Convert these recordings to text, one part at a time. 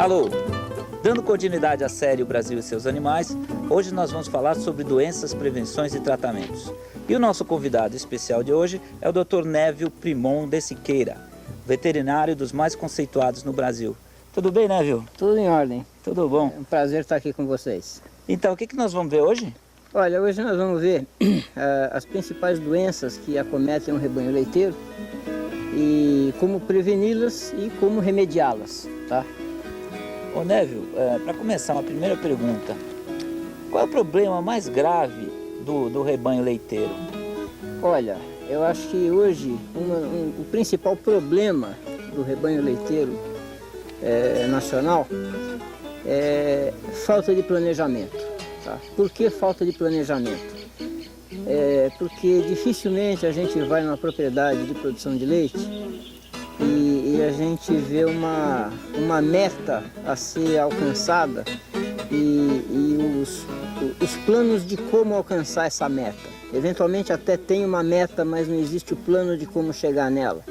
Alô, dando continuidade à série O Brasil e seus animais, hoje nós vamos falar sobre doenças, prevenções e tratamentos. E o nosso convidado especial de hoje é o Dr. Névio Primon de Siqueira, veterinário dos mais conceituados no Brasil. Tudo bem, Névio? Tudo em ordem. Tudo bom? É um prazer estar aqui com vocês. Então, o que nós vamos ver hoje? Olha, hoje nós vamos ver as principais doenças que acometem o rebanho leiteiro e como preveni-las e como remediá-las, tá? Ô Névio, para começar, uma primeira pergunta. Qual é o problema mais grave do rebanho leiteiro? Olha, eu acho que hoje o principal problema do rebanho leiteiro nacional é falta de planejamento. Tá? Por que falta de planejamento? Porque dificilmente a gente vai numa propriedade de produção de leite e a gente vê uma meta a ser alcançada e os planos de como alcançar essa meta. Eventualmente até tem uma meta, mas não existe o plano de como chegar nela.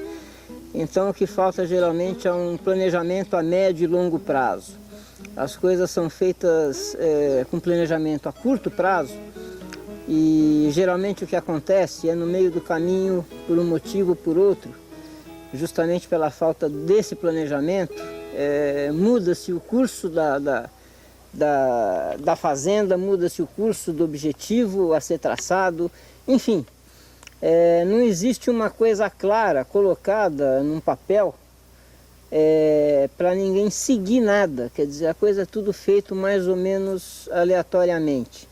Então o que falta geralmente é um planejamento a médio e longo prazo. As coisas são feitas com planejamento a curto prazo e geralmente o que acontece é no meio do caminho, por um motivo ou por outro, justamente pela falta desse planejamento, muda-se o curso da fazenda, muda-se o curso do objetivo a ser traçado, enfim. Não existe uma coisa clara colocada num papel para ninguém seguir nada, quer dizer, a coisa é tudo feito mais ou menos aleatoriamente.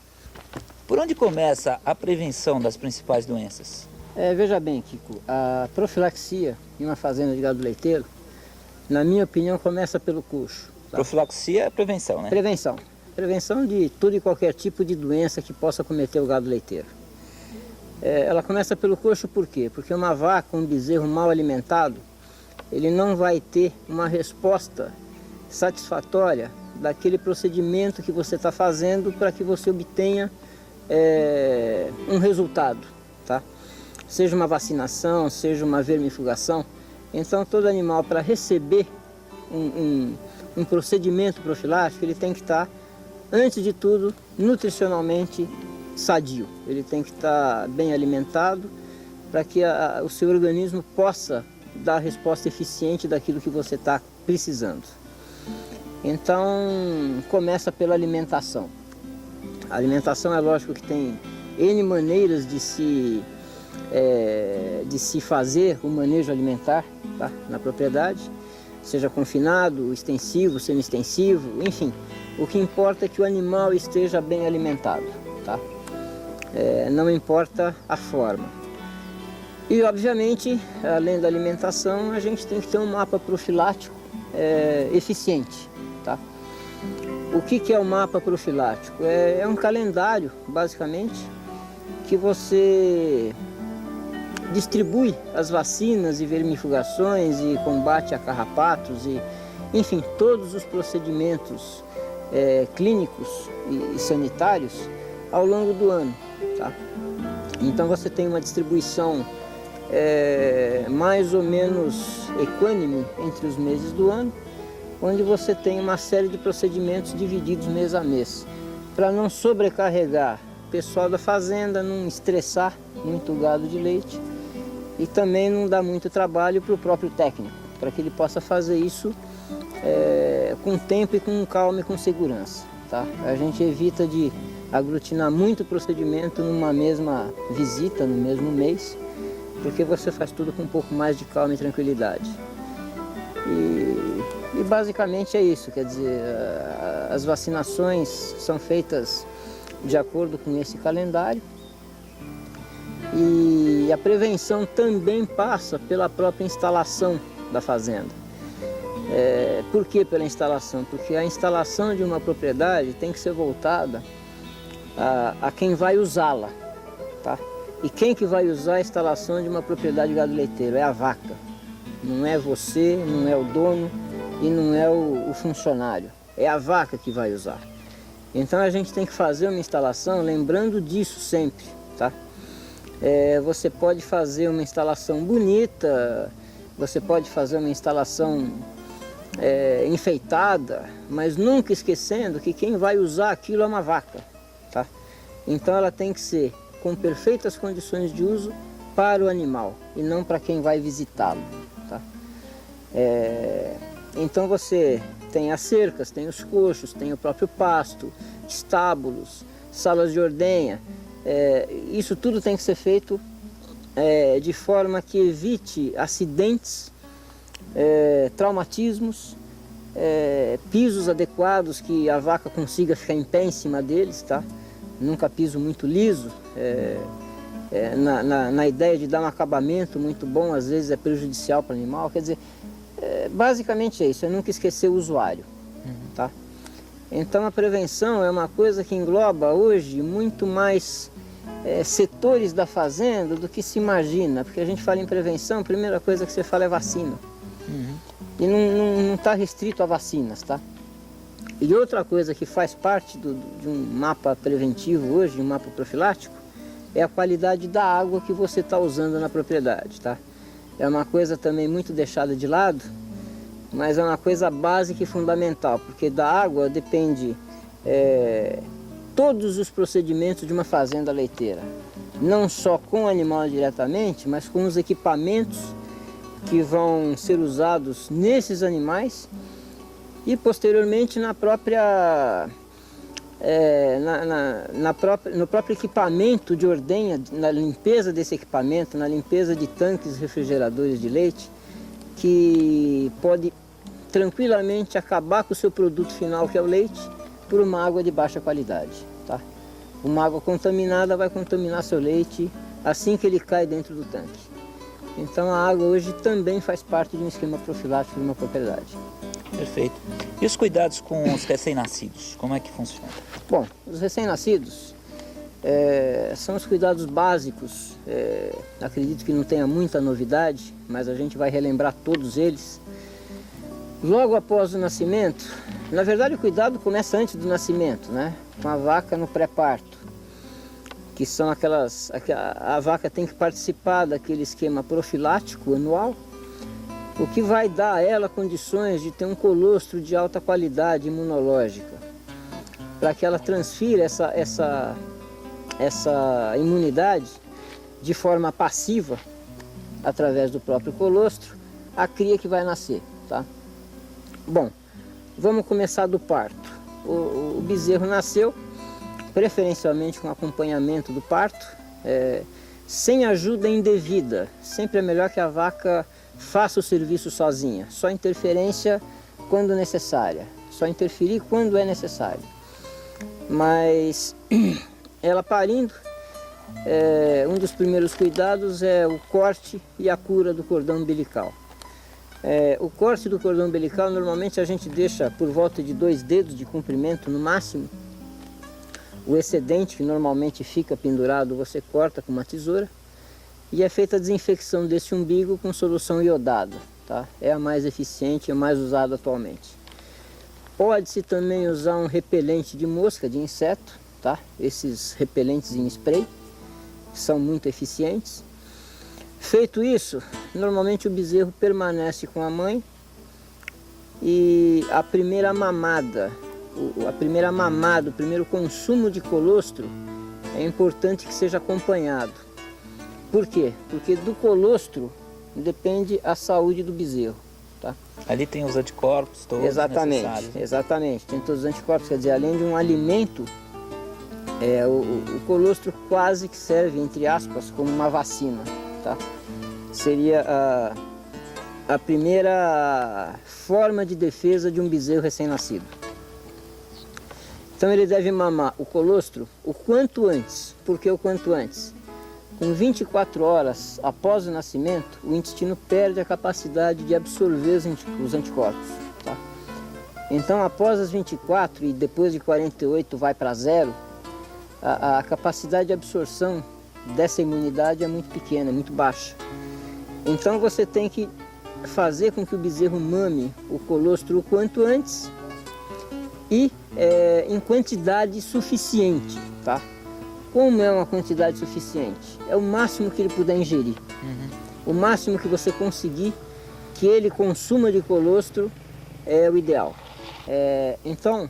Por onde começa a prevenção das principais doenças? Veja bem, Kiko, a profilaxia em uma fazenda de gado leiteiro, na minha opinião, começa pelo coxo. Tá? Profilaxia é prevenção, né? Prevenção. Prevenção de todo e qualquer tipo de doença que possa cometer o gado leiteiro. Ela começa pelo coxo por quê? Porque uma vaca, um bezerro mal alimentado, ele não vai ter uma resposta satisfatória daquele procedimento que você está fazendo para que você obtenha um resultado, tá? Seja uma vacinação, seja uma vermifugação. Então todo animal, para receber um procedimento profilático, ele tem que estar, antes de tudo, nutricionalmente sadio. Ele tem que estar bem alimentado para que o seu organismo possa dar a resposta eficiente daquilo que você está precisando. Então começa pela alimentação. A alimentação é lógico que tem N maneiras de se fazer o manejo alimentar, tá? Na propriedade, seja confinado, extensivo, semi-extensivo, enfim. O que importa é que o animal esteja bem alimentado, tá? Não importa a forma. E obviamente, além da alimentação, a gente tem que ter um mapa profilático eficiente, tá? O que é o mapa profilático? É um calendário, basicamente, que você distribui as vacinas e vermifugações e combate a carrapatos e, enfim, todos os procedimentos clínicos e sanitários ao longo do ano, tá? Então você tem uma distribuição mais ou menos equânime entre os meses do ano, onde você tem uma série de procedimentos divididos mês a mês, para não sobrecarregar o pessoal da fazenda, não estressar muito o gado de leite e também não dar muito trabalho para o próprio técnico, para que ele possa fazer isso com tempo e com calma e com segurança, tá? A gente evita de aglutinar muito procedimento numa mesma visita, no mesmo mês, porque você faz tudo com um pouco mais de calma e tranquilidade. E basicamente é isso, quer dizer, as vacinações são feitas de acordo com esse calendário e a prevenção também passa pela própria instalação da fazenda. Por que pela instalação? Porque a instalação de uma propriedade tem que ser voltada a quem vai usá-la, tá? E quem que vai usar a instalação de uma propriedade de gado leiteiro? É a vaca. Não é você, não é o dono e não é o funcionário. É a vaca que vai usar. Então a gente tem que fazer uma instalação lembrando disso sempre, tá? Você pode fazer uma instalação bonita, você pode fazer uma instalação enfeitada, mas nunca esquecendo que quem vai usar aquilo é uma vaca, tá? Então ela tem que ser com perfeitas condições de uso para o animal e não para quem vai visitá-lo, tá? Então você tem as cercas, tem os coxos, tem o próprio pasto, estábulos, salas de ordenha. Isso tudo tem que ser feito de forma que evite acidentes, traumatismos, pisos adequados que a vaca consiga ficar em pé em cima deles, tá? Nunca piso muito liso, na ideia de dar um acabamento muito bom, às vezes é prejudicial para o animal. Quer dizer, basicamente é isso, é nunca esquecer o usuário, tá? Então a prevenção é uma coisa que engloba hoje muito mais setores da fazenda do que se imagina, porque a gente fala em prevenção, a primeira coisa que você fala é vacina. E não está restrito a vacinas, tá? E outra coisa que faz parte de um mapa preventivo hoje, um mapa profilático, é a qualidade da água que você está usando na propriedade, tá? É uma coisa também muito deixada de lado, mas é uma coisa básica e fundamental, porque da água depende todos os procedimentos de uma fazenda leiteira. Não só com o animal diretamente, mas com os equipamentos que vão ser usados nesses animais e posteriormente no próprio equipamento de ordenha, na limpeza desse equipamento, na limpeza de tanques refrigeradores de leite, que pode tranquilamente acabar com o seu produto final, que é o leite, por uma água de baixa qualidade, tá? Uma água contaminada vai contaminar seu leite assim que ele cai dentro do tanque. Então a água hoje também faz parte de um esquema profilático de uma propriedade. Perfeito. E os cuidados com os recém-nascidos, como é que funciona? Bom, os recém-nascidos são os cuidados básicos. Acredito que não tenha muita novidade, mas a gente vai relembrar todos eles. Logo após o nascimento, na verdade o cuidado começa antes do nascimento, né? Com a vaca no pré-parto, que são a vaca tem que participar daquele esquema profilático anual, o que vai dar a ela condições de ter um colostro de alta qualidade imunológica, para que ela transfira essa imunidade de forma passiva, através do próprio colostro, à cria que vai nascer, tá? Bom, vamos começar do parto. O bezerro nasceu, preferencialmente com acompanhamento do parto, sem ajuda indevida. Sempre é melhor que a vaca faça o serviço sozinha, só interferência quando necessária, só interferir quando é necessário. Mas ela parindo, um dos primeiros cuidados é o corte e a cura do cordão umbilical. O corte do cordão umbilical normalmente a gente deixa por volta de 2 dedos de comprimento no máximo. O excedente, que normalmente fica pendurado, você corta com uma tesoura e é feita a desinfecção desse umbigo com solução iodada, tá? É a mais eficiente, é a mais usada atualmente. Pode-se também usar um repelente de mosca, de inseto, tá? Esses repelentes em spray são muito eficientes. Feito isso, normalmente o bezerro permanece com a mãe e a primeira mamada, o primeiro consumo de colostro é importante que seja acompanhado. Por quê? Porque do colostro depende a saúde do bezerro, tá? Ali tem os anticorpos todos necessários. Exatamente, tem todos os anticorpos, quer dizer, além de um alimento, o colostro quase que serve, entre aspas, como uma vacina, tá? Seria a primeira forma de defesa de um bezerro recém-nascido. Então ele deve mamar o colostro o quanto antes. Por que o quanto antes? Com 24 horas após o nascimento, o intestino perde a capacidade de absorver os anticorpos, tá? Então após as 24 e depois de 48 vai para 0, a capacidade de absorção dessa imunidade é muito pequena, é muito baixa. Então você tem que fazer com que o bezerro mame o colostro o quanto antes e em quantidade suficiente, tá? Como é uma quantidade suficiente? É o máximo que ele puder ingerir. O máximo que você conseguir que ele consuma de colostro é o ideal. Então,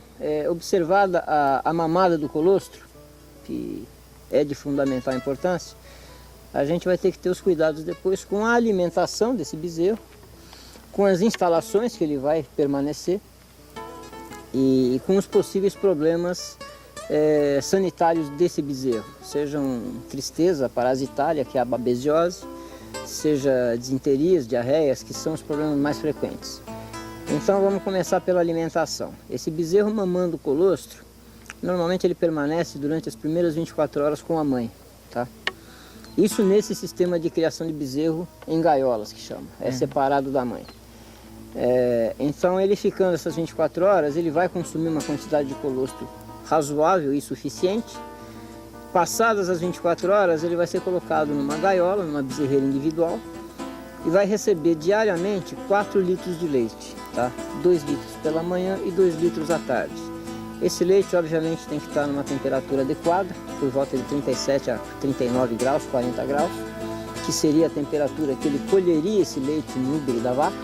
observada a mamada do colostro, que é de fundamental importância, a gente vai ter que ter os cuidados depois com a alimentação desse bezerro, com as instalações que ele vai permanecer e com os possíveis problemas sanitários desse bezerro, sejam tristeza parasitária, que é a babesiose, seja disenterias, diarreias, que são os problemas mais frequentes. Então vamos começar pela alimentação. Esse bezerro mamando o colostro, normalmente ele permanece durante as primeiras 24 horas com a mãe, tá? Isso nesse sistema de criação de bezerro em gaiolas, que chama, separado da mãe. Então ele ficando essas 24 horas, ele vai consumir uma quantidade de colostro razoável e suficiente. Passadas as 24 horas, ele vai ser colocado numa gaiola, numa bezerreira individual, e vai receber diariamente 4 litros de leite, tá? 2 litros pela manhã e 2 litros à tarde. Esse leite, obviamente, tem que estar numa temperatura adequada, por volta de 37 a 39 graus, 40 graus, que seria a temperatura que ele colheria esse leite no útero da vaca.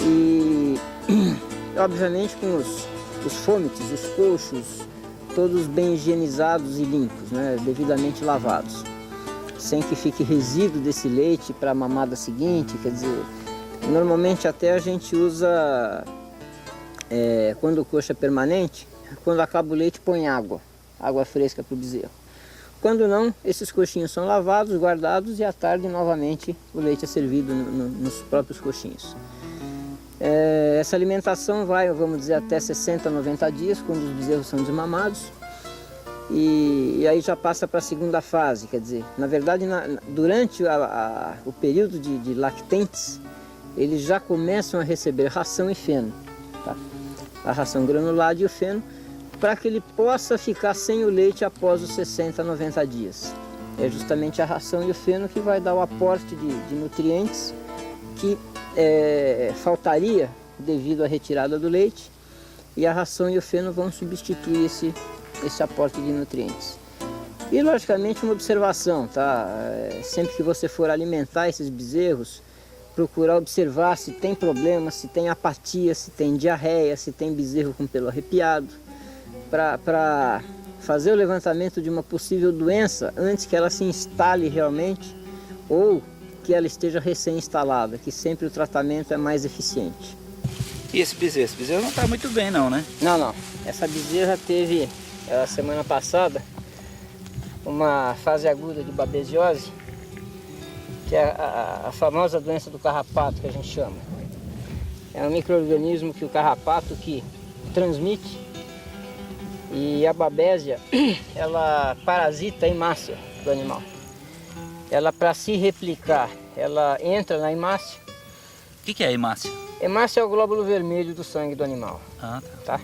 E, obviamente, com os fômites, os coxos, todos bem higienizados e limpos, né, devidamente lavados, sem que fique resíduo desse leite para a mamada seguinte. Quer dizer, normalmente até a gente usa, quando o coxo é permanente, quando acaba o leite põe água fresca para o bezerro. Quando não, esses coxinhos são lavados, guardados e à tarde novamente o leite é servido nos próprios coxinhos. Essa alimentação vai, vamos dizer, até 60, 90 dias, quando os bezerros são desmamados. E aí já passa para a segunda fase, quer dizer, na verdade, durante o período de lactentes, eles já começam a receber ração e feno, tá? A ração granulada e o feno, para que ele possa ficar sem o leite após os 60, 90 dias. É justamente a ração e o feno que vai dar o aporte de nutrientes que faltaria devido à retirada do leite, e a ração e o feno vão substituir esse aporte de nutrientes. E logicamente uma observação, tá? Sempre que você for alimentar esses bezerros, procurar observar se tem problemas, se tem apatia, se tem diarreia, se tem bezerro com pelo arrepiado, para fazer o levantamento de uma possível doença antes que ela se instale realmente, ou que ela esteja recém-instalada, que sempre o tratamento é mais eficiente. E esse bezerro? Esse bezerro não está muito bem não, né? Não. Essa bezerra teve, a semana passada, uma fase aguda de babesiose, que é a famosa doença do carrapato, que a gente chama. É um micro-organismo que o carrapato que transmite, e a babésia, ela parasita a hemácia do animal. Ela, para se replicar, ela entra na hemácia. O que é a hemácia? Hemácia é o glóbulo vermelho do sangue do animal. Tá?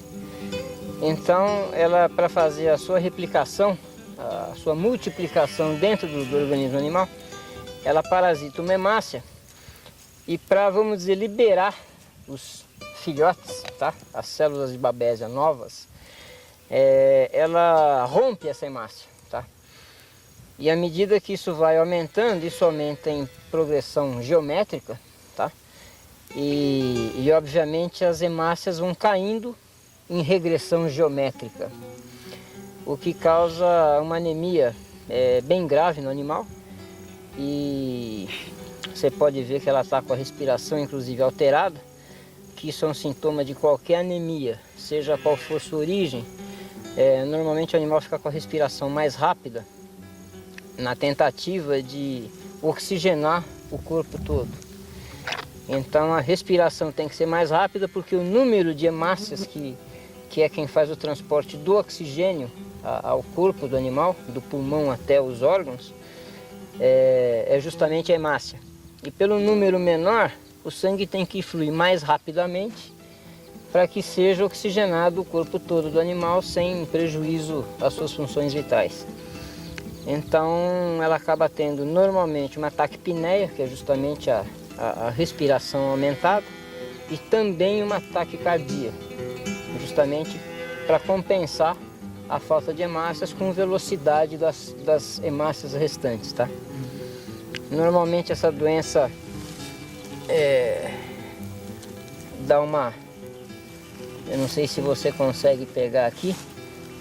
Então, ela, para fazer a sua replicação, a sua multiplicação dentro do organismo animal, ela parasita uma hemácia, e para, vamos dizer, liberar os filhotes, tá? As células de babésia novas, ela rompe essa hemácia. E à medida que isso vai aumentando, isso aumenta em progressão geométrica, tá? E obviamente as hemácias vão caindo em regressão geométrica, o que causa uma anemia bem grave no animal. E você pode ver que ela está com a respiração inclusive alterada, que isso é um sintoma de qualquer anemia, seja qual for sua origem. Normalmente o animal fica com a respiração mais rápida, na tentativa de oxigenar o corpo todo. Então a respiração tem que ser mais rápida, porque o número de hemácias, que é quem faz o transporte do oxigênio ao corpo do animal, do pulmão até os órgãos, é justamente a hemácia. E pelo número menor, o sangue tem que fluir mais rapidamente para que seja oxigenado o corpo todo do animal sem prejuízo às suas funções vitais. Então ela acaba tendo normalmente uma taquipneia, que é justamente a respiração aumentada, e também uma taquicardia, justamente para compensar a falta de hemácias com velocidade das hemácias restantes, tá? Normalmente essa doença dá uma eu não sei se você consegue pegar aqui,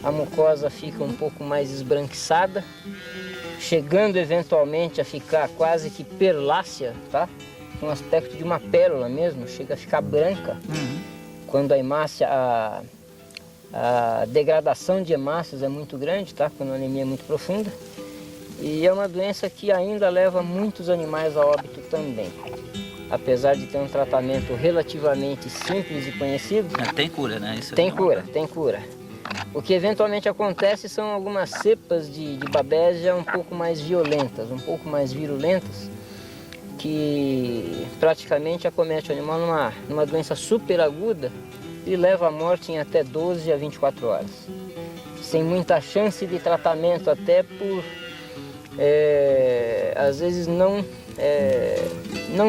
a mucosa fica um pouco mais esbranquiçada, chegando eventualmente a ficar quase que perlácea, tá? Com aspecto de uma pérola mesmo, chega a ficar branca. Quando a hemácia, a degradação de hemácias é muito grande, tá? Quando a anemia é muito profunda. E é uma doença que ainda leva muitos animais a óbito também. Apesar de ter um tratamento relativamente simples e conhecido. Tem cura, né? Isso tem cura, tem cura. O que eventualmente acontece são algumas cepas de babésia um pouco mais violentas, um pouco mais virulentas, que praticamente acomete o animal numa doença super aguda e leva à morte em até 12 a 24 horas. Sem muita chance de tratamento, até por, às vezes, não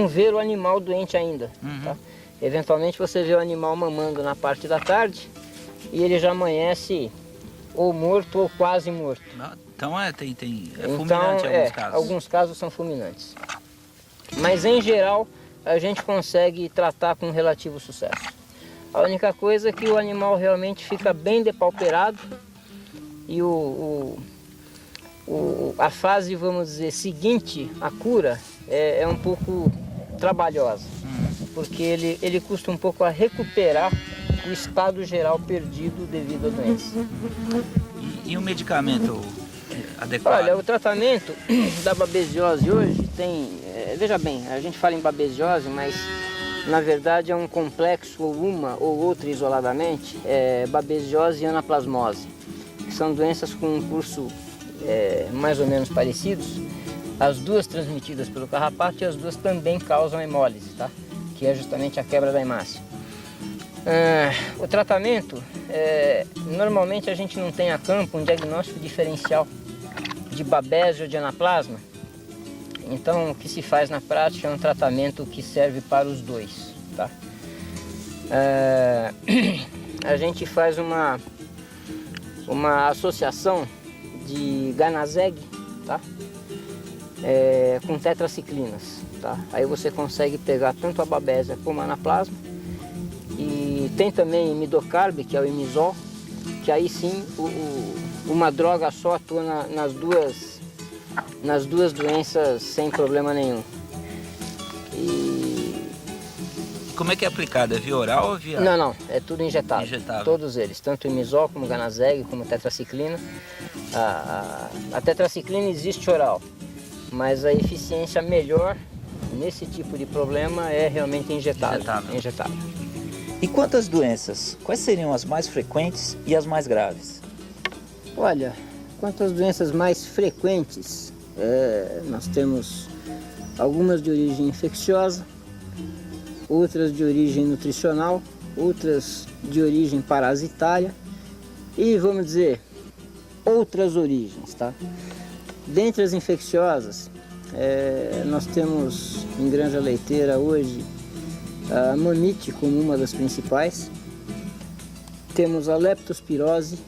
ver o animal doente ainda. Tá? Eventualmente você vê o animal mamando na parte da tarde e ele já amanhece ou morto ou quase morto. Então é fulminante em alguns casos. Alguns casos são fulminantes. Mas em geral a gente consegue tratar com relativo sucesso. A única coisa é que o animal realmente fica bem depauperado e a fase, vamos dizer, seguinte à cura é um pouco trabalhosa, porque ele custa um pouco a recuperar o estado geral perdido devido à doença. E o medicamento adequado? Olha, o tratamento da babesiose hoje tem... veja bem, a gente fala em babesiose, mas na verdade é um complexo, ou uma ou outra isoladamente, babesiose e anaplasmose, que são doenças com um curso mais ou menos parecidos, as duas transmitidas pelo carrapato e as duas também causam hemólise, tá? Que é justamente a quebra da hemácia. O tratamento, normalmente a gente não tem a campo um diagnóstico diferencial de babésia ou de anaplasma. Então o que se faz na prática é um tratamento que serve para os dois, tá? A gente faz uma associação de Ganazeg, tá? Com tetraciclinas, tá? Aí você consegue pegar tanto a babésia como a anaplasma. E tem também imidocarb, que é o imisol, que aí sim uma droga só atua nas duas doenças sem problema nenhum. E... Como é que é aplicado? É via oral ou via... Não, é tudo injetável. Injetável. Todos eles, tanto o imisol como o Ganazeg, como a tetraciclina. A tetraciclina existe oral, mas a eficiência melhor nesse tipo de problema é realmente injetável. E quantas doenças? Quais seriam as mais frequentes e as mais graves? Olha, quanto às doenças mais frequentes, nós temos algumas de origem infecciosa, outras de origem nutricional, outras de origem parasitária e, vamos dizer, outras origens, tá? Dentre as infecciosas, nós temos em granja leiteira hoje a mamite como uma das principais. Temos a leptospirose,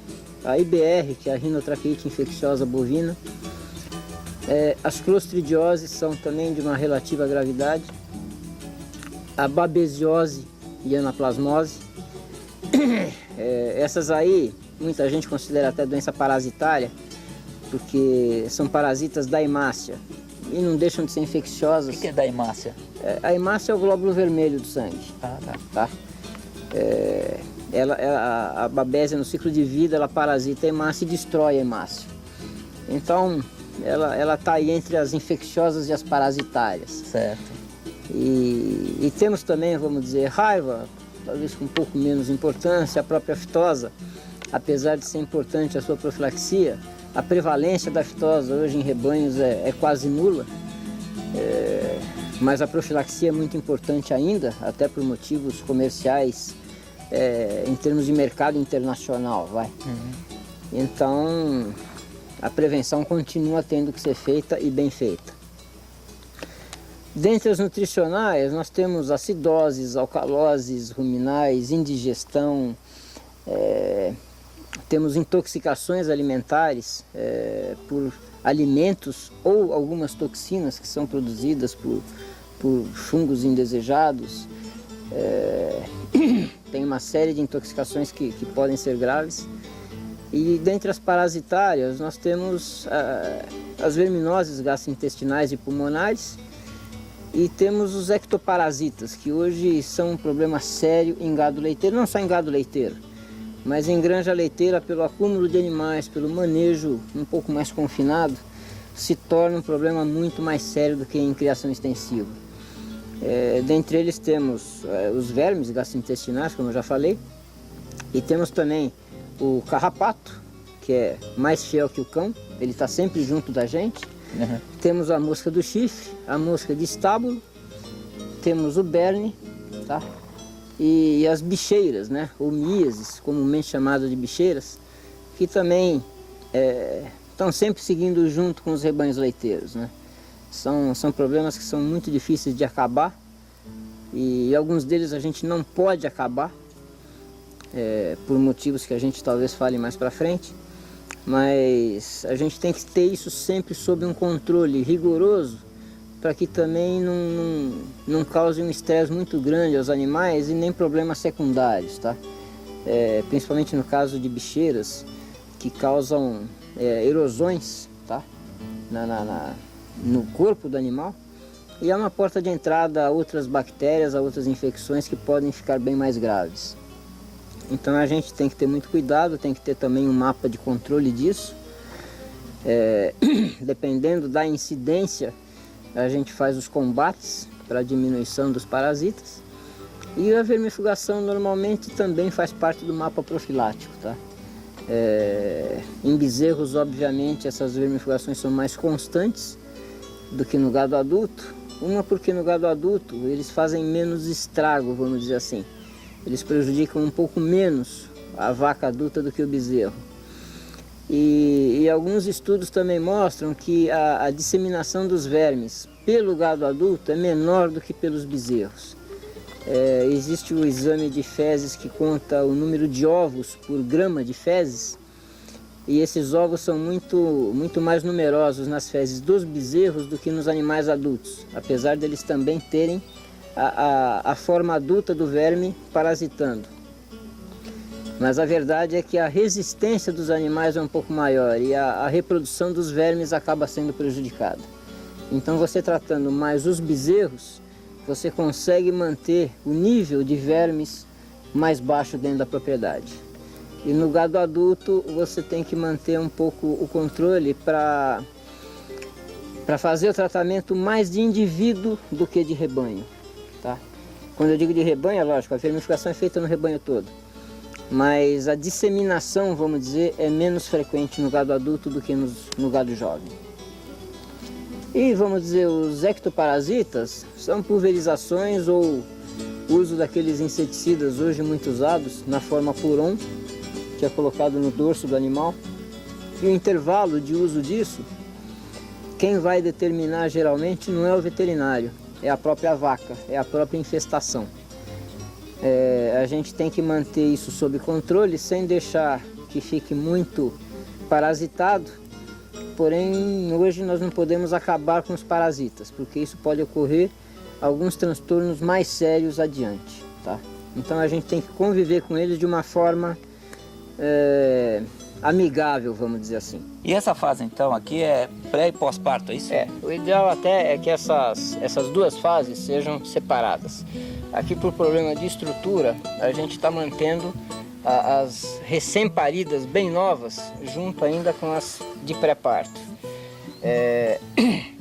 a IBR, que é a rinotraqueite infecciosa bovina. As clostridioses são também de uma relativa gravidade. A babesiose e anaplasmose. Essas aí, muita gente considera até doença parasitária, porque são parasitas da hemácia e não deixam de ser infecciosas. O que é da hemácia? A hemácia é o glóbulo vermelho do sangue. Tá? A babésia, no ciclo de vida, ela parasita a hemácia e destrói a hemácia. Então, ela está aí entre as infecciosas e as parasitárias. Certo. E temos também, vamos dizer, raiva, talvez com um pouco menos importância, a própria fitosa. Apesar de ser importante a sua profilaxia, a prevalência da fitosa hoje em rebanhos é quase nula. Mas a profilaxia é muito importante ainda, até por motivos comerciais, em termos de mercado internacional, Então, a prevenção continua tendo que ser feita e bem feita. Dentre as nutricionais, nós temos acidoses, alcaloses ruminais, indigestão, temos intoxicações alimentares por alimentos ou algumas toxinas que são produzidas por fungos indesejados. tem uma série de intoxicações que podem ser graves. E dentre as parasitárias, nós temos as verminoses gastrointestinais e pulmonares e temos os ectoparasitas, que hoje são um problema sério em gado leiteiro, não só em gado leiteiro, mas em granja leiteira, pelo acúmulo de animais, pelo manejo um pouco mais confinado, se torna um problema muito mais sério do que em criação extensiva. Dentre eles temos os vermes gastrointestinais, como eu já falei, e temos também o carrapato, que é mais fiel que o cão, ele está sempre junto da gente. Uhum. Temos a mosca do chifre, a mosca de estábulo, temos o berne, tá? E as bicheiras, né? Ou míases, comumente chamadas de bicheiras, que também estão sempre seguindo junto com os rebanhos leiteiros, né? São problemas que são muito difíceis de acabar e alguns deles a gente não pode acabar, por motivos que a gente talvez fale mais para frente, mas a gente tem que ter isso sempre sob um controle rigoroso para que também não cause um estresse muito grande aos animais e nem problemas secundários, tá? Principalmente no caso de bicheiras que causam erosões, tá? No corpo do animal, e é uma porta de entrada a outras bactérias, a outras infecções que podem ficar bem mais graves. Então a gente tem que ter muito cuidado, tem que ter também um mapa de controle disso. Dependendo da incidência, a gente faz os combates para a diminuição dos parasitas. E a vermifugação normalmente também faz parte do mapa profilático, tá? Em bezerros, obviamente, essas vermifugações são mais constantes do que no gado adulto. Uma porque no gado adulto eles fazem menos estrago, vamos dizer assim. Eles prejudicam um pouco menos a vaca adulta do que o bezerro. E alguns estudos também mostram que a disseminação dos vermes pelo gado adulto é menor do que pelos bezerros. Existe o exame de fezes que conta o número de ovos por grama de fezes, e esses ovos são muito mais numerosos nas fezes dos bezerros do que nos animais adultos, apesar deles também terem a forma adulta do verme parasitando. Mas a verdade é que a resistência dos animais é um pouco maior e a reprodução dos vermes acaba sendo prejudicada. Então você tratando mais os bezerros, você consegue manter o nível de vermes mais baixo dentro da propriedade. E no gado adulto você tem que manter um pouco o controle para fazer o tratamento mais de indivíduo do que de rebanho. Tá? Quando eu digo de rebanho, é lógico, a vermifugação é feita no rebanho todo, mas a disseminação, vamos dizer, é menos frequente no gado adulto do que no gado jovem. E vamos dizer, os ectoparasitas são pulverizações ou uso daqueles inseticidas hoje muito usados na forma Puron, que é colocado no dorso do animal. E o intervalo de uso disso, quem vai determinar geralmente não é o veterinário, é a própria vaca, é a própria infestação. A gente tem que manter isso sob controle sem deixar que fique muito parasitado, porém hoje nós não podemos acabar com os parasitas, porque isso pode ocorrer alguns transtornos mais sérios adiante, tá? Então a gente tem que conviver com eles de uma forma amigável, vamos dizer assim. E essa fase então aqui é pré e pós-parto, é isso? O ideal até é que essas duas fases sejam separadas. Aqui por problema de estrutura, a gente está mantendo as recém-paridas bem novas junto ainda com as de pré-parto.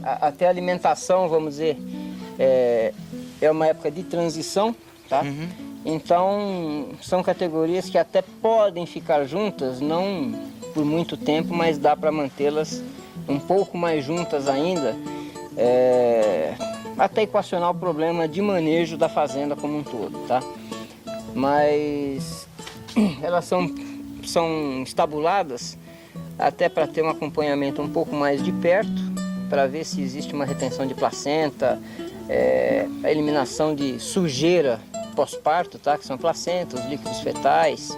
Até a alimentação, vamos dizer, é uma época de transição, tá? Uhum. Então são categorias que até podem ficar juntas, não por muito tempo, mas dá para mantê-las um pouco mais juntas ainda, até equacionar o problema de manejo da fazenda como um todo, tá? Mas elas são estabuladas até para ter um acompanhamento um pouco mais de perto, para ver se existe uma retenção de placenta, a eliminação de sujeira pós-parto, tá? Que são placentas, líquidos fetais,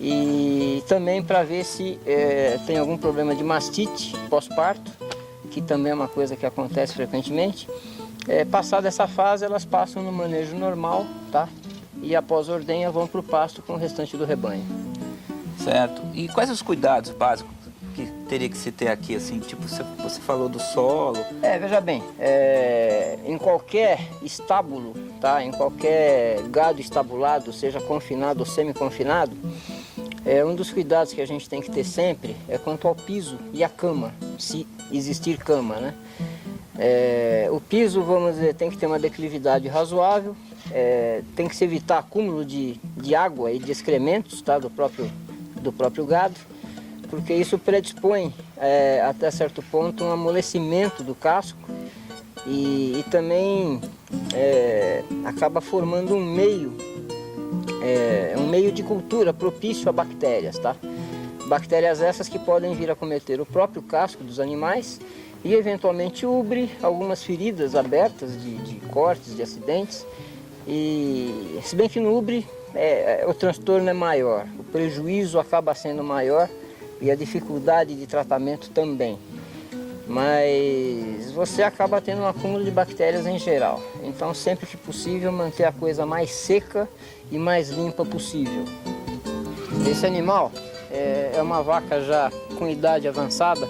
e também para ver se tem algum problema de mastite pós-parto, que também é uma coisa que acontece frequentemente. Passada essa fase, elas passam no manejo normal, tá? e após a ordenha vão para o pasto com o restante do rebanho. Certo. E quais os cuidados básicos que teria que se ter aqui, assim, tipo, você falou do solo? Veja bem, em qualquer estábulo, tá? Em qualquer gado estabulado, seja confinado ou semi-confinado, um dos cuidados que a gente tem que ter sempre é quanto ao piso e à cama, se existir cama, né? O piso, vamos dizer, tem que ter uma declividade razoável, tem que se evitar acúmulo de água e de excrementos, tá? do próprio gado, porque isso predispõe até certo ponto um amolecimento do casco e também acaba formando um meio de cultura propício a bactérias, tá? Bactérias essas que podem vir a cometer o próprio casco dos animais e eventualmente ubre, algumas feridas abertas de cortes, de acidentes. E se bem que no ubre o transtorno é maior, o prejuízo acaba sendo maior e a dificuldade de tratamento também. Mas você acaba tendo um acúmulo de bactérias em geral. Então, sempre que possível, manter a coisa mais seca e mais limpa possível. Esse animal é uma vaca já com idade avançada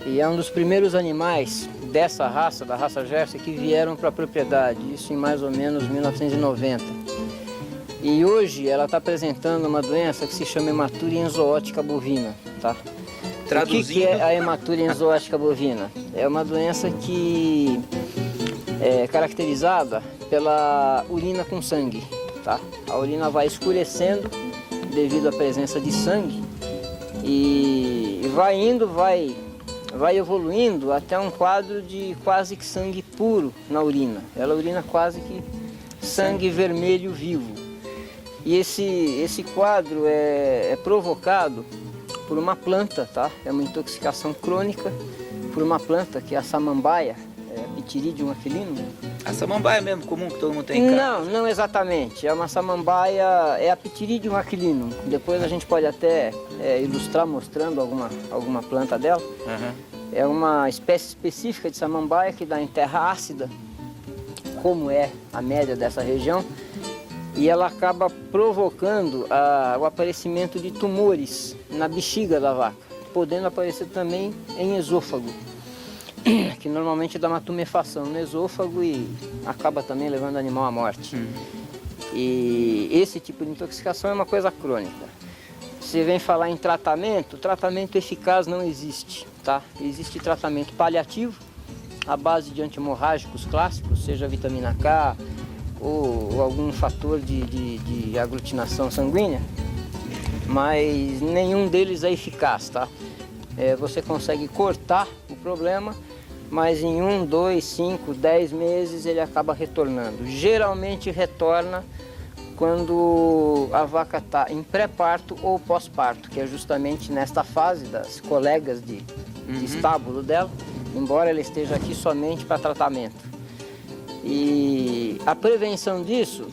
e é um dos primeiros animais dessa raça, da raça Jersey, que vieram para a propriedade, isso em mais ou menos 1990. E hoje ela está apresentando uma doença que se chama hematuria enzootica bovina, tá? Traduzindo... O que é a hematuria enzootica bovina? É uma doença que é caracterizada pela urina com sangue, tá? A urina vai escurecendo devido à presença de sangue e vai evoluindo até um quadro de quase que sangue puro na urina. Ela urina quase que sangue vermelho vivo. E esse quadro é provocado por uma planta, tá? É uma intoxicação crônica por uma planta que é a samambaia, Ptyridium aquilinum. A samambaia mesmo, comum, que todo mundo tem em casa? Não exatamente. É uma samambaia, é a Ptyridium aquilinum. Depois a gente pode até ilustrar mostrando alguma planta dela. Uhum. É uma espécie específica de samambaia que dá em terra ácida, como é a média dessa região. E ela acaba provocando o aparecimento de tumores na bexiga da vaca, podendo aparecer também em esôfago, que normalmente dá uma tumefação no esôfago e acaba também levando o animal à morte. E esse tipo de intoxicação é uma coisa crônica. Você vem falar em tratamento eficaz não existe, tá? Existe tratamento paliativo, à base de anti-hemorrágicos clássicos, seja vitamina K, ou algum fator de aglutinação sanguínea, mas nenhum deles é eficaz, tá? Você consegue cortar o problema, mas em 1, 2, 5, 10 meses ele acaba retornando. Geralmente retorna quando a vaca está em pré-parto ou pós-parto, que é justamente nesta fase das colegas de estábulo dela, embora ela esteja aqui somente para tratamento. E a prevenção disso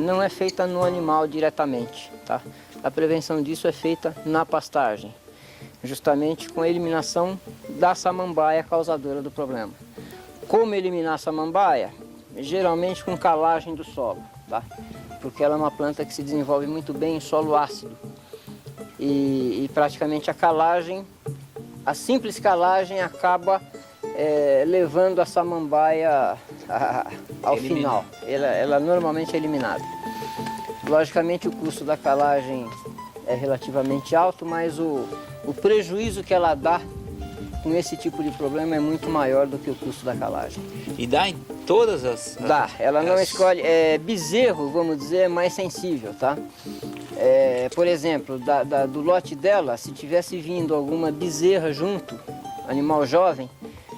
não é feita no animal diretamente, tá? A prevenção disso é feita na pastagem, justamente com a eliminação da samambaia causadora do problema. Como eliminar a samambaia? Geralmente com calagem do solo, tá? Porque ela é uma planta que se desenvolve muito bem em solo ácido. E praticamente a simples calagem acaba levando a samambaia ao final. Ela normalmente é eliminada. Logicamente o custo da calagem é relativamente alto, mas o prejuízo que ela dá com esse tipo de problema é muito maior do que o custo da calagem. E dá em todas as... Dá, ela não escolhe... bezerro, vamos dizer, é mais sensível, tá? Por exemplo, do lote dela, se tivesse vindo alguma bezerra junto, animal jovem,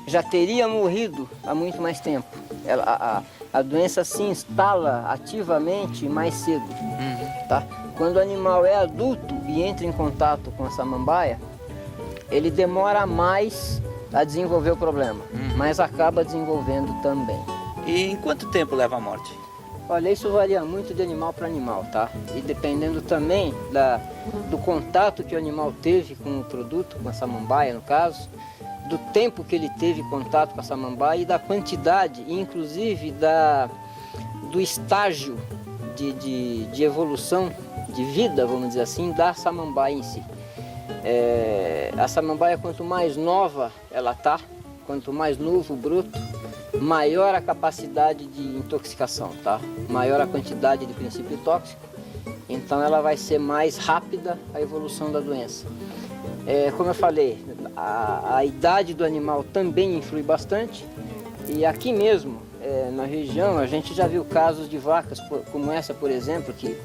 já teria morrido há muito mais tempo. A doença se instala ativamente mais cedo. Tá? Quando o animal é adulto e entra em contato com a samambaia, ele demora mais a desenvolver o problema, mas acaba desenvolvendo também. E em quanto tempo leva à morte? Olha, isso varia muito de animal para animal, tá? E dependendo também do contato que o animal teve com o produto, com a samambaia no caso, do tempo que ele teve contato com a samambaia e da quantidade, inclusive do estágio de evolução, de vida, vamos dizer assim, da samambaia em si. A samambaia, quanto mais nova ela está, quanto mais novo o broto, maior a capacidade de intoxicação, tá? Maior a quantidade de princípio tóxico, então ela vai ser mais rápida a evolução da doença. Como eu falei, a idade do animal também influi bastante, e aqui mesmo, na região, a gente já viu casos de vacas como essa, por exemplo, que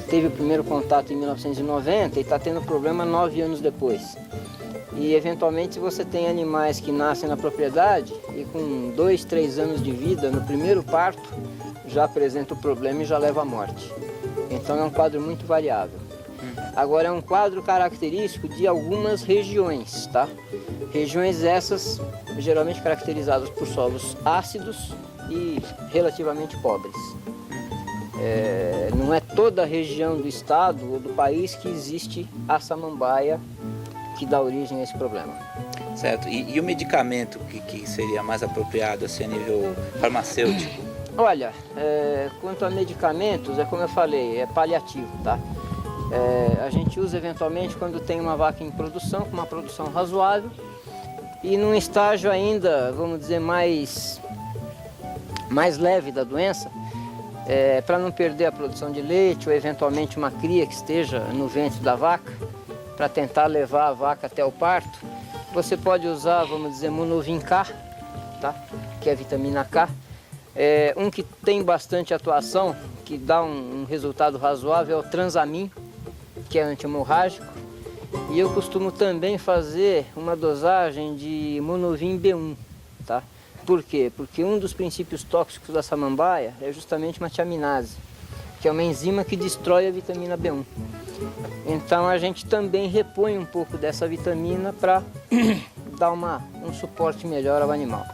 teve o primeiro contato em 1990 e está tendo problema 9 anos depois. E eventualmente você tem animais que nascem na propriedade e com 2, 3 anos de vida, no primeiro parto, já apresenta o problema e já leva à morte. Então é um quadro muito variável. Agora é um quadro característico de algumas regiões, tá? Regiões essas geralmente caracterizadas por solos ácidos e relativamente pobres. Não é toda a região do estado ou do país que existe a samambaia que dá origem a esse problema. Certo. E o medicamento que seria mais apropriado assim, a nível farmacêutico? Olha, quanto a medicamentos, como eu falei, é paliativo, tá? A gente usa eventualmente quando tem uma vaca em produção, com uma produção razoável, e num estágio ainda, vamos dizer, mais leve da doença, para não perder a produção de leite ou eventualmente uma cria que esteja no ventre da vaca, para tentar levar a vaca até o parto, você pode usar, vamos dizer, Monovin K, tá? Que é vitamina K. Um que tem bastante atuação, que dá um resultado razoável, é o Transamin, que é anti-hemorrágico. E eu costumo também fazer uma dosagem de Monovin B1, tá? Por quê? Porque um dos princípios tóxicos da samambaia é justamente uma tiaminase, que é uma enzima que destrói a vitamina B1. Então a gente também repõe um pouco dessa vitamina para dar um suporte melhor ao animal.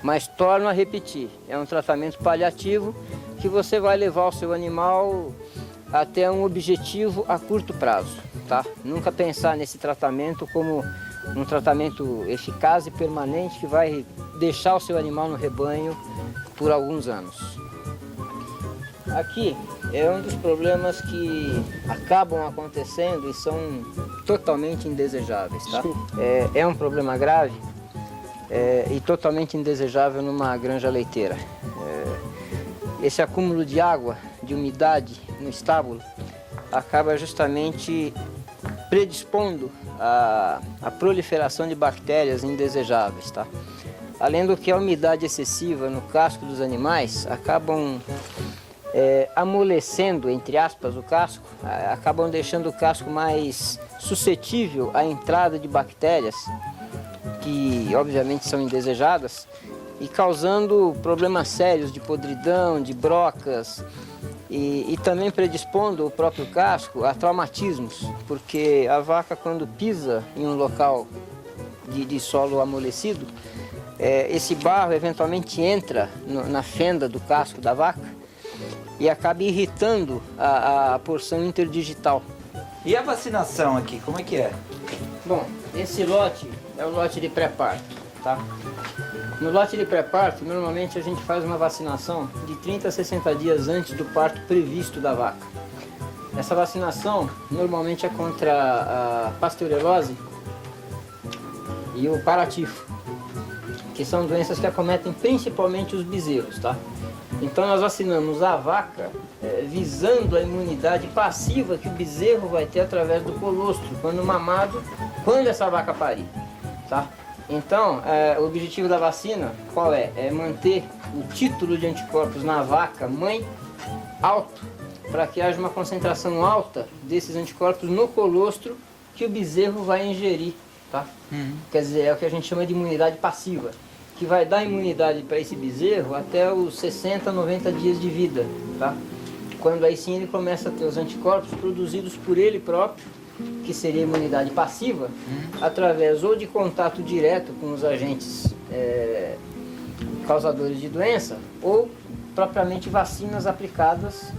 Mas torno a repetir, é um tratamento paliativo que você vai levar o seu animal até um objetivo a curto prazo, tá? Nunca pensar nesse tratamento como um tratamento eficaz e permanente que vai deixar o seu animal no rebanho por alguns anos. Aqui é um dos problemas que acabam acontecendo e são totalmente indesejáveis, tá? É um problema grave e totalmente indesejável numa granja leiteira. Esse acúmulo de água, de umidade no estábulo, acaba justamente predispondo a proliferação de bactérias indesejáveis, tá? Além do que a umidade excessiva no casco dos animais acabam amolecendo, entre aspas, o casco, acabam deixando o casco mais suscetível à entrada de bactérias que obviamente são indesejadas e causando problemas sérios de podridão, de brocas e também predispondo o próprio casco a traumatismos, porque a vaca, quando pisa em um local de solo amolecido, esse barro eventualmente entra na fenda do casco da vaca e acaba irritando a porção interdigital. E a vacinação aqui, como é que é? Bom, esse lote é o lote de pré-parto, tá? No lote de pré-parto, normalmente a gente faz uma vacinação de 30 a 60 dias antes do parto previsto da vaca. Essa vacinação normalmente é contra a pasteurelose e o paratifo, que são doenças que acometem principalmente os bezerros, tá? Então nós vacinamos a vaca visando a imunidade passiva que o bezerro vai ter através do colostro, quando mamado, quando essa vaca parir, tá? Então, o objetivo da vacina, qual é? É manter o título de anticorpos na vaca mãe alto, para que haja uma concentração alta desses anticorpos no colostro que o bezerro vai ingerir, tá? Quer dizer, é o que a gente chama de imunidade passiva, que vai dar imunidade para esse bezerro até os 60, 90 dias de vida, tá? Quando aí sim ele começa a ter os anticorpos produzidos por ele próprio, que seria imunidade passiva, através ou de contato direto com os agentes causadores de doença, ou propriamente vacinas aplicadas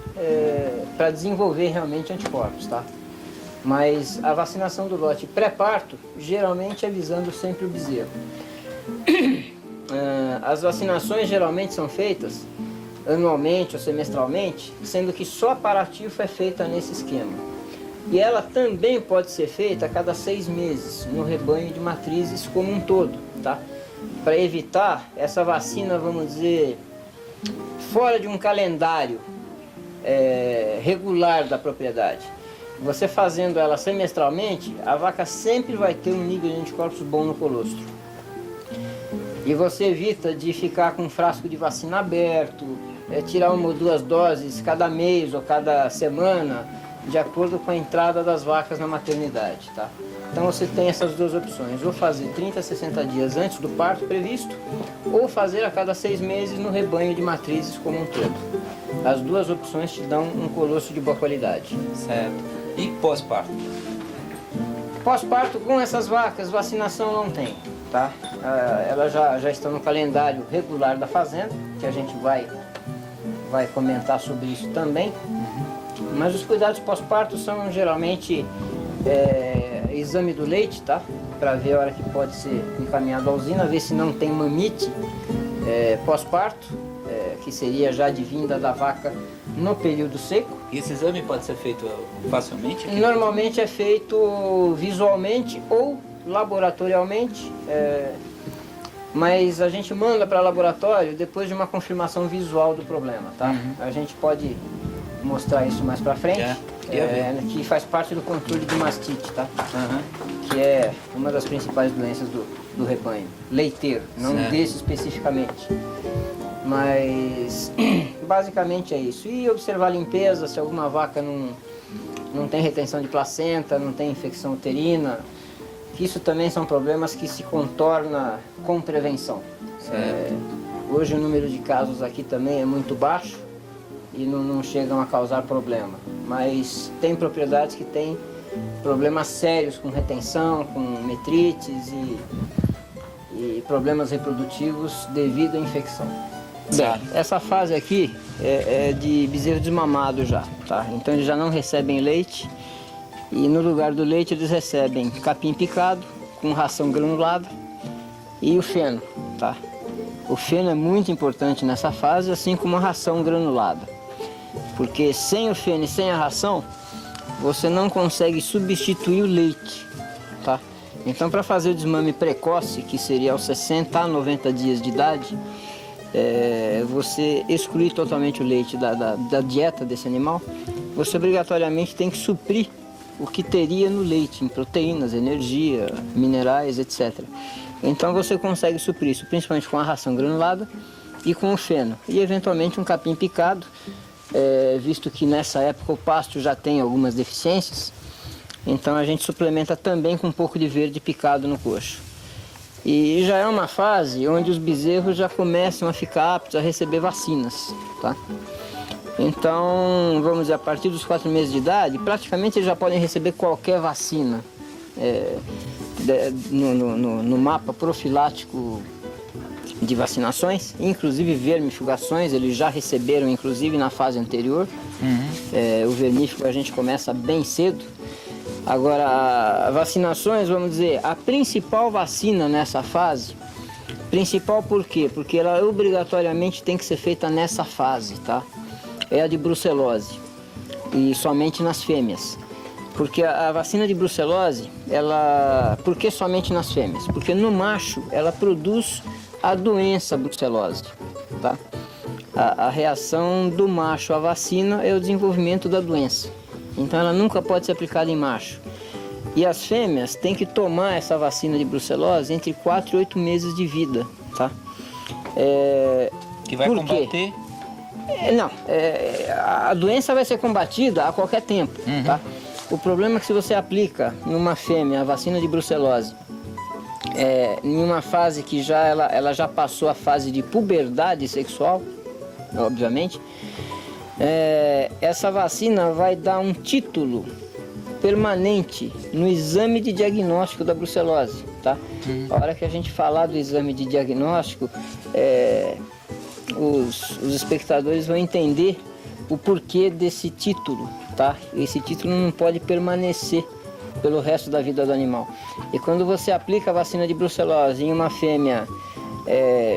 para desenvolver realmente anticorpos, tá? Mas a vacinação do lote pré-parto geralmente é visando sempre o bezerro. As vacinações geralmente são feitas anualmente ou semestralmente, sendo que só para Paratifo é feita nesse esquema. E ela também pode ser feita a cada 6 meses, no rebanho de matrizes como um todo, tá? Para evitar essa vacina, vamos dizer, fora de um calendário regular da propriedade. Você fazendo ela semestralmente, a vaca sempre vai ter um nível de anticorpos bom no colostro. E você evita de ficar com um frasco de vacina aberto, tirar 1 ou 2 doses cada mês ou cada semana, de acordo com a entrada das vacas na maternidade, tá? Então você tem essas 2 opções, ou fazer 30 a 60 dias antes do parto previsto, ou fazer a cada 6 meses no rebanho de matrizes como um todo. As 2 opções te dão um colostro de boa qualidade. Certo. E pós-parto? Pós-parto, com essas vacas, vacinação não tem, tá? Elas já estão no calendário regular da fazenda, que a gente vai comentar sobre isso também. Mas os cuidados pós-parto são geralmente exame do leite, tá? Para ver a hora que pode ser encaminhado à usina, ver se não tem mamite pós-parto, que seria já de vinda da vaca no período seco. E esse exame pode ser feito facilmente? Normalmente é feito visualmente ou laboratorialmente, mas a gente manda para laboratório depois de uma confirmação visual do problema, tá? A gente pode mostrar isso mais para frente, que faz parte do controle de mastite, tá? Que é uma das principais doenças do rebanho, leiteiro, não desse especificamente. Mas basicamente é isso. E observar a limpeza, se alguma vaca não tem retenção de placenta, não tem infecção uterina, que isso também são problemas que se contorna com prevenção. Hoje o número de casos aqui também é muito baixo e não chegam a causar problema. Mas tem propriedades que têm problemas sérios com retenção, com metrites e problemas reprodutivos devido à infecção. Bem, essa fase aqui é de bezerro desmamado já, tá? Então eles já não recebem leite e no lugar do leite eles recebem capim picado com ração granulada e o feno, tá? O feno é muito importante nessa fase, assim como a ração granulada, porque sem o feno e sem a ração você não consegue substituir o leite, tá? Então para fazer o desmame precoce, que seria aos 60 a 90 dias de idade, você excluir totalmente o leite da dieta desse animal, você obrigatoriamente tem que suprir o que teria no leite, em proteínas, energia, minerais, etc. Então você consegue suprir isso, principalmente com a ração granulada e com o feno. E eventualmente um capim picado, visto que nessa época o pasto já tem algumas deficiências, então a gente suplementa também com um pouco de verde picado no coxo. E já é uma fase onde os bezerros já começam a ficar aptos a receber vacinas, tá? Então, vamos dizer, a partir dos 4 meses de idade, praticamente eles já podem receber qualquer vacina no mapa profilático de vacinações, inclusive vermifugações, eles já receberam inclusive na fase anterior. O vermífugo a gente começa bem cedo. Agora, vacinações, vamos dizer, a principal vacina nessa fase, principal por quê? Porque ela obrigatoriamente tem que ser feita nessa fase, tá? É a de brucelose, e somente nas fêmeas. Porque a vacina de brucelose, por que somente nas fêmeas? Porque no macho ela produz a doença brucelose, tá? A reação do macho à vacina é o desenvolvimento da doença. Então ela nunca pode ser aplicada em macho. E as fêmeas têm que tomar essa vacina de brucelose entre 4 e 8 meses de vida, tá? Que vai combater? A doença vai ser combatida a qualquer tempo, tá? O problema é que se você aplica numa fêmea a vacina de brucelose, em uma fase que ela já passou a fase de puberdade sexual, obviamente, essa vacina vai dar um título permanente no exame de diagnóstico da brucelose, tá? A hora que a gente falar do exame de diagnóstico, os espectadores vão entender o porquê desse título, tá? Esse título não pode permanecer pelo resto da vida do animal. E quando você aplica a vacina de brucelose em uma fêmea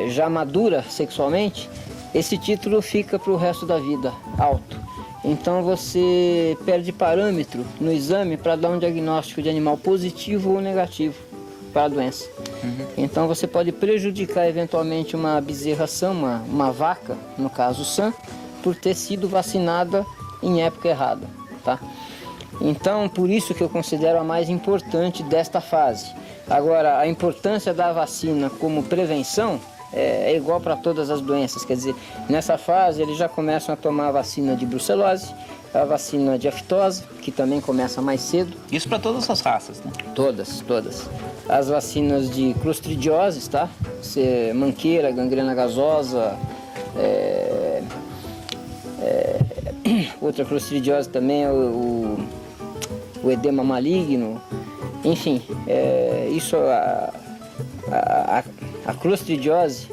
já madura sexualmente, esse título fica para o resto da vida alto. Então você perde parâmetro no exame para dar um diagnóstico de animal positivo ou negativo para a doença. Então você pode prejudicar eventualmente uma bezerra sã, uma vaca, no caso sã, por ter sido vacinada em época errada, tá? Então por isso que eu considero a mais importante desta fase. Agora, a importância da vacina como prevenção é igual para todas as doenças, quer dizer, nessa fase eles já começam a tomar a vacina de brucelose, a vacina de aftosa, que também começa mais cedo. Isso para todas as raças, né? Todas. As vacinas de clostridiose, tá? Manqueira, gangrena gasosa, outra clostridiose também é o edema maligno, enfim, isso a clostridiose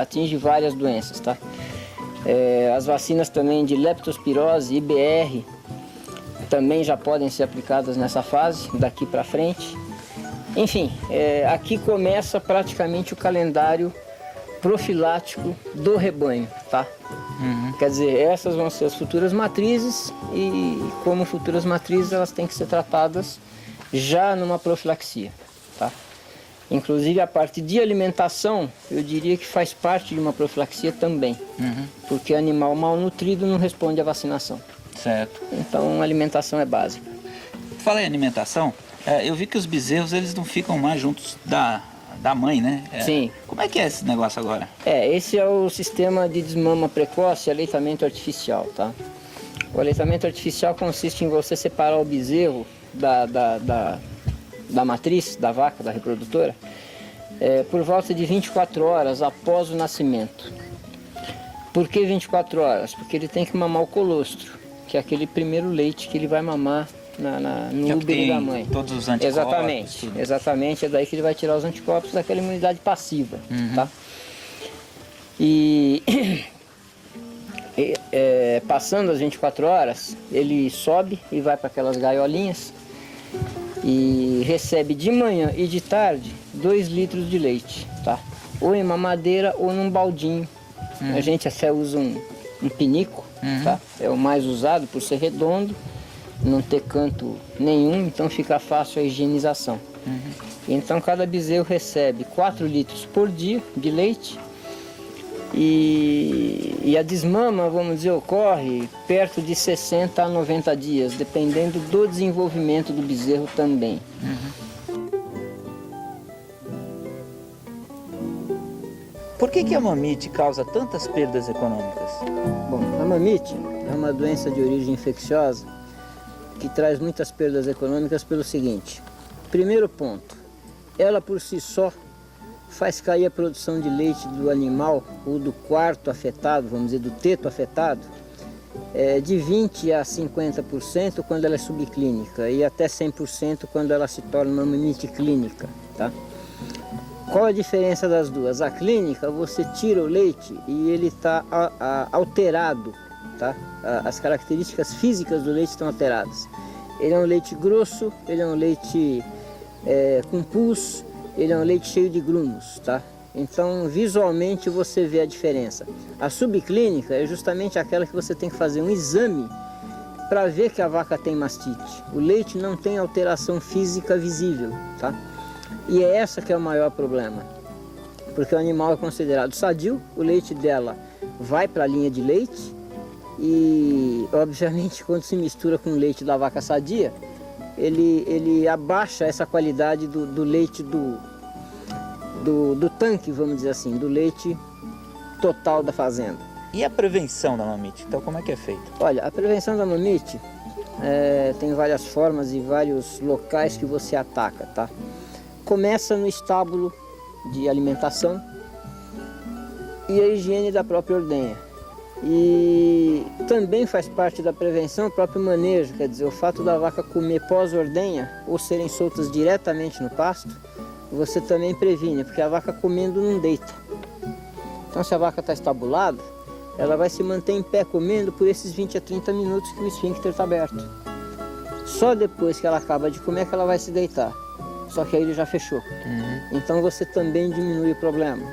atinge várias doenças, tá? As vacinas também de leptospirose, IBR, também já podem ser aplicadas nessa fase, daqui para frente. Enfim, aqui começa praticamente o calendário profilático do rebanho, tá? Quer dizer, essas vão ser as futuras matrizes e como futuras matrizes elas têm que ser tratadas já numa profilaxia, tá? Inclusive a parte de alimentação, eu diria que faz parte de uma profilaxia também, porque animal mal nutrido não responde à vacinação. Certo. Então a alimentação é básica. Fala em alimentação, eu vi que os bezerros eles não ficam mais juntos da mãe, né? Sim. Como é que é esse negócio agora? Esse é o sistema de desmama precoce e aleitamento artificial, tá? O aleitamento artificial consiste em você separar o bezerro da matriz, da vaca, da reprodutora, por volta de 24 horas após o nascimento. Por que 24 horas? Porque ele tem que mamar o colostro, que é aquele primeiro leite que ele vai mamar no útero da mãe. Todos os anticorpos. Exatamente, é daí que ele vai tirar os anticorpos daquela imunidade passiva, tá? E passando as 24 horas, ele sobe e vai para aquelas gaiolinhas e recebe de manhã e de tarde 2 litros de leite, tá? Ou em mamadeira ou num baldinho. A gente até usa um pinico, tá? É o mais usado por ser redondo, não ter canto nenhum, então fica fácil a higienização. Então cada bezerro recebe 4 litros por dia de leite e a desmama, vamos dizer, ocorre perto de 60 a 90 dias, dependendo do desenvolvimento do bezerro também. Por que a mamite causa tantas perdas econômicas? Bom, a mamite é uma doença de origem infecciosa que traz muitas perdas econômicas pelo seguinte. Primeiro ponto, ela por si só faz cair a produção de leite do animal ou do quarto afetado, vamos dizer, do teto afetado, de 20% a 50% quando ela é subclínica e até 100% quando ela se torna uma mamite clínica, tá? Qual a diferença das duas? A clínica, você tira o leite e ele está alterado, tá? As características físicas do leite estão alteradas. Ele é um leite grosso, ele é um leite com pus, ele é um leite cheio de grumos, tá? Então, visualmente você vê a diferença. A subclínica é justamente aquela que você tem que fazer um exame para ver que a vaca tem mastite. O leite não tem alteração física visível, tá? E é essa que é o maior problema, porque o animal é considerado sadio, o leite dela vai para a linha de leite e, obviamente, quando se mistura com o leite da vaca sadia, ele abaixa essa qualidade do leite do tanque, vamos dizer assim, do leite total da fazenda. E a prevenção da mamite? Então, como é que é feito? Olha, a prevenção da mamite tem várias formas e vários locais que você ataca, tá? Começa no estábulo de alimentação e a higiene da própria ordenha. E também faz parte da prevenção o próprio manejo, quer dizer, o fato da vaca comer pós-ordenha ou serem soltas diretamente no pasto, você também previne, porque a vaca comendo não deita. Então se a vaca está estabulada, ela vai se manter em pé comendo por esses 20 a 30 minutos que o esfíncter está aberto. Só depois que ela acaba de comer que ela vai se deitar. Só que aí ele já fechou. Então você também diminui o problema.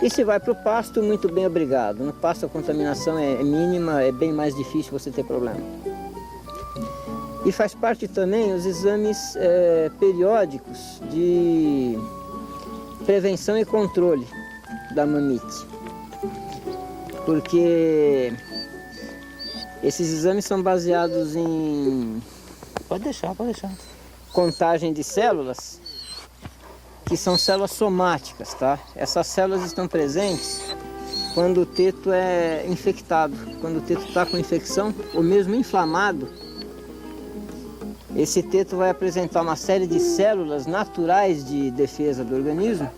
E se vai para o pasto, muito bem, obrigado. No pasto a contaminação é mínima, é bem mais difícil você ter problema. E faz parte também os exames periódicos de prevenção e controle da mamite. Porque esses exames são baseados em... Pode deixar. Contagem de células, que são células somáticas, tá? Essas células estão presentes quando o teto é infectado, quando o teto está com infecção ou mesmo inflamado. Esse teto vai apresentar uma série de células naturais de defesa do organismo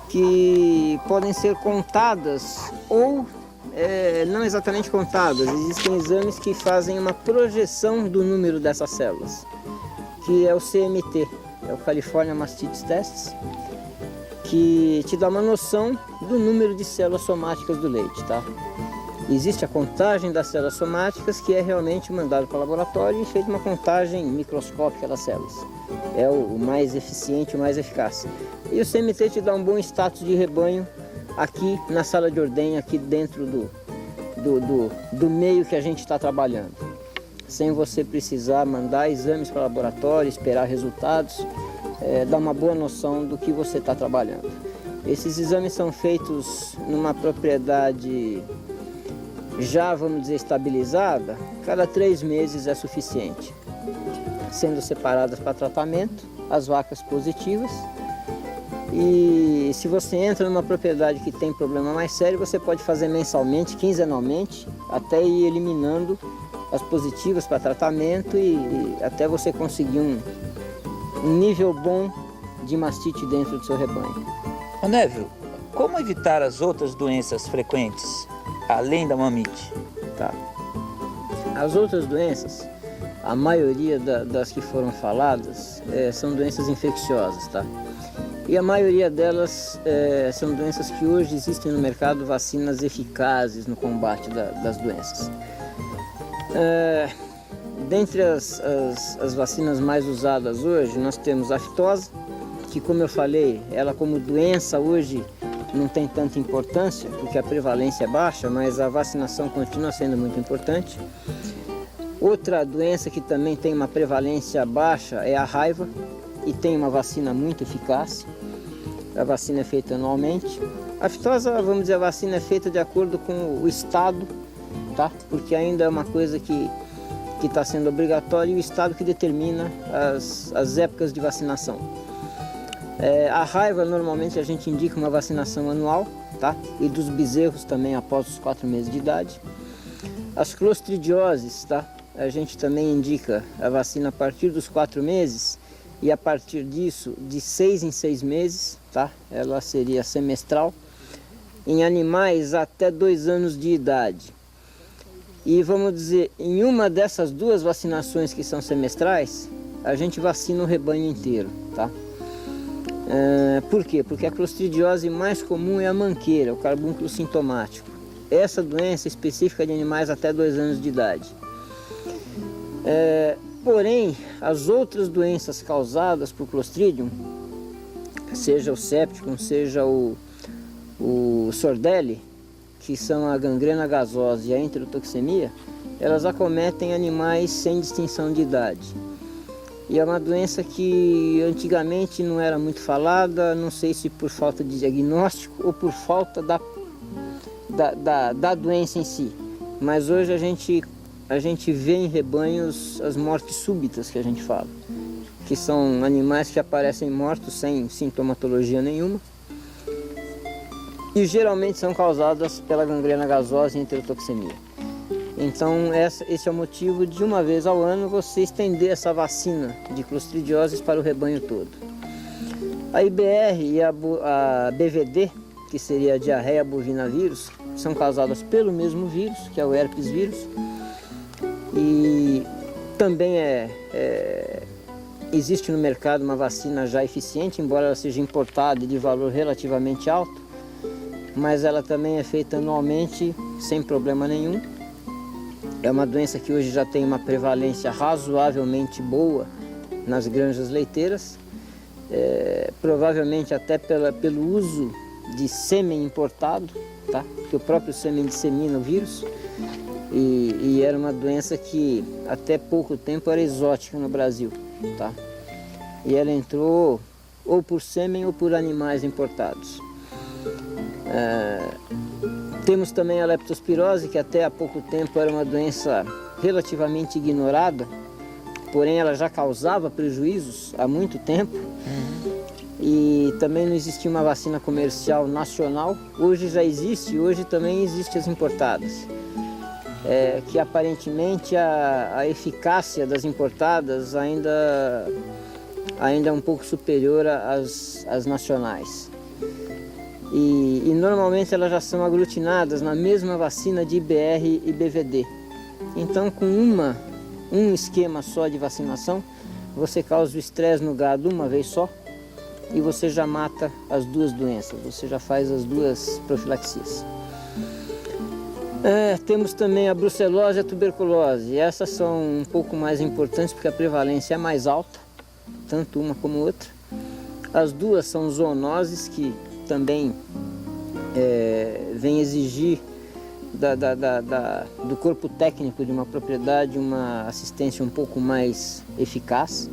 que podem ser contadas ou não exatamente contadas. Existem exames que fazem uma projeção do número dessas células, que é o CMT, é o California Mastitis Test, que te dá uma noção do número de células somáticas do leite, tá? Existe a contagem das células somáticas, que é realmente mandado para o laboratório e feita uma contagem microscópica das células. É o mais eficiente, o mais eficaz. E o CMT te dá um bom status de rebanho aqui na sala de ordenha, aqui dentro do meio que a gente está trabalhando, sem você precisar mandar exames para o laboratório, esperar resultados, dá uma boa noção do que você está trabalhando. Esses exames são feitos numa propriedade já, vamos dizer, estabilizada. Cada 3 meses é suficiente, sendo separadas para tratamento as vacas positivas. E se você entra numa propriedade que tem problema mais sério, você pode fazer mensalmente, quinzenalmente, até ir eliminando as positivas para tratamento e até você conseguir um nível bom de mastite dentro do seu rebanho. Névio, como evitar as outras doenças frequentes, além da mamite? Tá. As outras doenças, a maioria das que foram faladas, são doenças infecciosas, tá? E a maioria delas são doenças que hoje existem no mercado, vacinas eficazes no combate das doenças. Dentre as vacinas mais usadas hoje, nós temos a aftosa, que, como eu falei, ela como doença hoje não tem tanta importância, porque a prevalência é baixa, mas a vacinação continua sendo muito importante. Outra doença que também tem uma prevalência baixa é a raiva, e tem uma vacina muito eficaz. A vacina é feita anualmente. A aftosa, vamos dizer, a vacina é feita de acordo com o estado, tá? Porque ainda é uma coisa que está sendo obrigatória e o estado que determina as épocas de vacinação. A raiva, normalmente a gente indica uma vacinação anual, tá? E dos bezerros também após os 4 meses de idade. As clostridioses, tá? A gente também indica a vacina a partir dos 4 meses e a partir disso, de 6 em 6 meses, tá? Ela seria semestral, em animais até 2 anos de idade. E vamos dizer, em uma dessas 2 vacinações que são semestrais, a gente vacina o rebanho inteiro, tá? Por quê? Porque a clostridiose mais comum é a manqueira, o carbúnculo sintomático. Essa doença específica de animais até 2 anos de idade. Porém, as outras doenças causadas por Clostridium, seja o Septicum, seja o Sordelli, que são a gangrena gasosa e a enterotoxemia, elas acometem animais sem distinção de idade. E é uma doença que antigamente não era muito falada, não sei se por falta de diagnóstico ou por falta da doença em si. Mas hoje a gente vê em rebanhos as mortes súbitas, que a gente fala, que são animais que aparecem mortos sem sintomatologia nenhuma e geralmente são causadas pela gangrena gasosa e enterotoxemia. Então esse é o motivo de, uma vez ao ano, você estender essa vacina de clostridioses para o rebanho todo. A IBR e a BVD, que seria a diarreia bovina vírus, são causadas pelo mesmo vírus, que é o herpes vírus. E também existe no mercado uma vacina já eficiente, embora ela seja importada e de valor relativamente alto, mas ela também é feita anualmente sem problema nenhum. É uma doença que hoje já tem uma prevalência razoavelmente boa nas granjas leiteiras, provavelmente até pelo uso de sêmen importado, tá? Porque o próprio sêmen dissemina o vírus. E era uma doença que até pouco tempo era exótica no Brasil, tá? E ela entrou ou por sêmen ou por animais importados. Temos também a leptospirose, que até há pouco tempo era uma doença relativamente ignorada, porém ela já causava prejuízos há muito tempo. E também não existia uma vacina comercial nacional. Hoje já existe, hoje também existem as importadas. Que aparentemente a eficácia das importadas ainda é um pouco superior às nacionais. E normalmente elas já são aglutinadas na mesma vacina de IBR e BVD. Então, com um esquema só de vacinação, você causa o estresse no gado uma vez só e você já mata as duas doenças, você já faz as duas profilaxias. Temos também a brucelose e a tuberculose. Essas são um pouco mais importantes porque a prevalência é mais alta, tanto uma como outra. As duas são zoonoses que também vêm exigir do corpo técnico de uma propriedade uma assistência um pouco mais eficaz.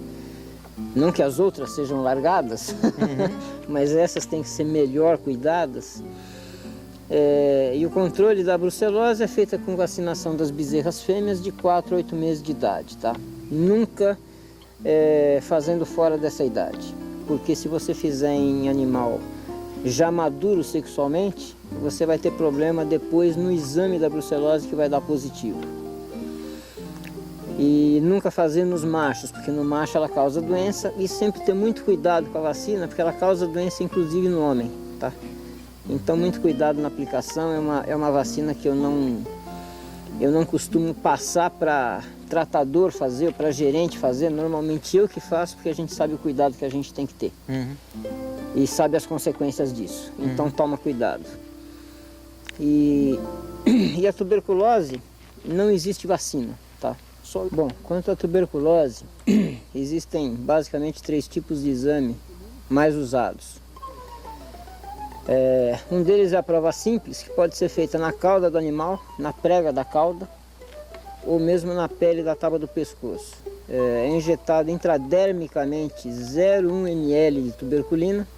Não que as outras sejam largadas, mas essas têm que ser melhor cuidadas. E o controle da brucelose é feito com vacinação das bezerras fêmeas de 4 a 8 meses de idade, tá? Nunca fazendo fora dessa idade, porque se você fizer em animal já maduro sexualmente, você vai ter problema depois no exame da brucelose que vai dar positivo. E nunca fazer nos machos, porque no macho ela causa doença, e sempre ter muito cuidado com a vacina, porque ela causa doença inclusive no homem, tá? Então muito cuidado na aplicação. É uma vacina que eu não costumo passar para tratador fazer ou para gerente fazer. Normalmente eu que faço, porque a gente sabe o cuidado que a gente tem que ter. E sabe as consequências disso. Então toma cuidado. E a tuberculose, não existe vacina, tá? Bom, quanto à tuberculose, existem basicamente 3 tipos de exame mais usados. Um deles é a prova simples, que pode ser feita na cauda do animal, na prega da cauda, ou mesmo na pele da tábua do pescoço. É injetado intradermicamente 0,1 ml de tuberculina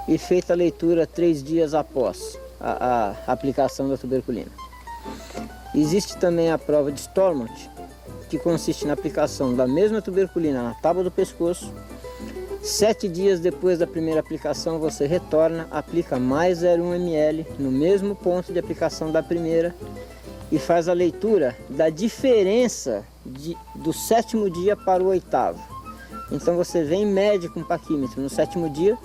e feita a leitura 3 dias após a aplicação da tuberculina. Existe também a prova de Stormont, que consiste na aplicação da mesma tuberculina na tábua do pescoço. 7 dias depois da primeira aplicação você retorna, aplica mais 0,1 ml no mesmo ponto de aplicação da primeira e faz a leitura da diferença do 7º dia para o 8º. Então você vem e mede com paquímetro no 7º dia,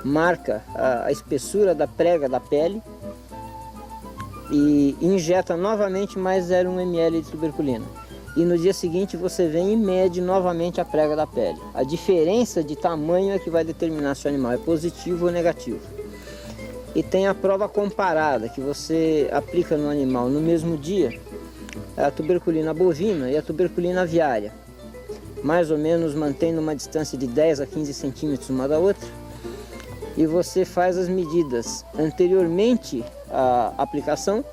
marca a espessura da prega da pele e injeta novamente mais 0,1 ml de tuberculina. E no dia seguinte você vem e mede novamente a prega da pele. A diferença de tamanho é que vai determinar se o animal é positivo ou negativo. E tem a prova comparada, que você aplica no animal no mesmo dia a tuberculina bovina e a tuberculina aviária. Mais ou menos mantendo uma distância de 10 a 15 centímetros uma da outra. E você faz as medidas anteriormente à aplicação.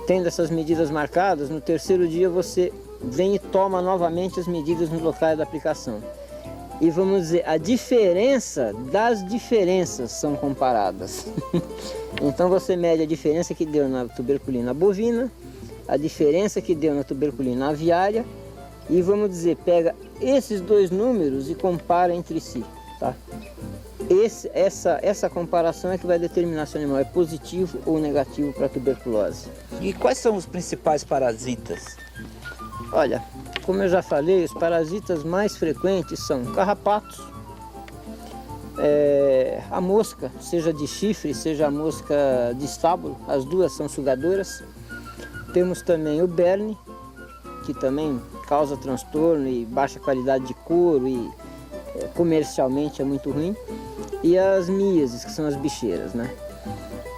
Tendo essas medidas marcadas, no 3º dia você vem e toma novamente as medidas no local da aplicação. E vamos dizer, a diferença das diferenças são comparadas. Então você mede a diferença que deu na tuberculina bovina, a diferença que deu na tuberculina aviária, e vamos dizer, pega esses 2 números e compara entre si, tá? Essa comparação é que vai determinar se o animal é positivo ou negativo para a tuberculose. E quais são os principais parasitas? Olha, como eu já falei, os parasitas mais frequentes são carrapatos, a mosca, seja de chifre, seja a mosca de estábulo, as duas são sugadoras. Temos também o berne, que também causa transtorno e baixa qualidade de couro e comercialmente é muito ruim. E as míases, que são as bicheiras, né?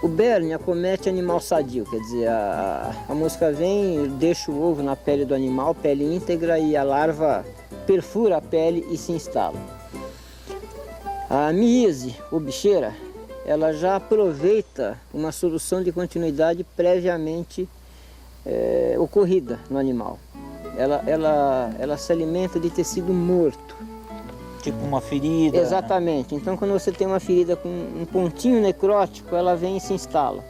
O berne acomete animal sadio, quer dizer, a mosca vem, deixa o ovo na pele do animal, pele íntegra, e a larva perfura a pele e se instala. A míase, ou bicheira, ela já aproveita uma solução de continuidade previamente ocorrida no animal. Ela se alimenta de tecido morto. Tipo uma ferida. Exatamente. Então, quando você tem uma ferida com um pontinho necrótico, ela vem e se instala.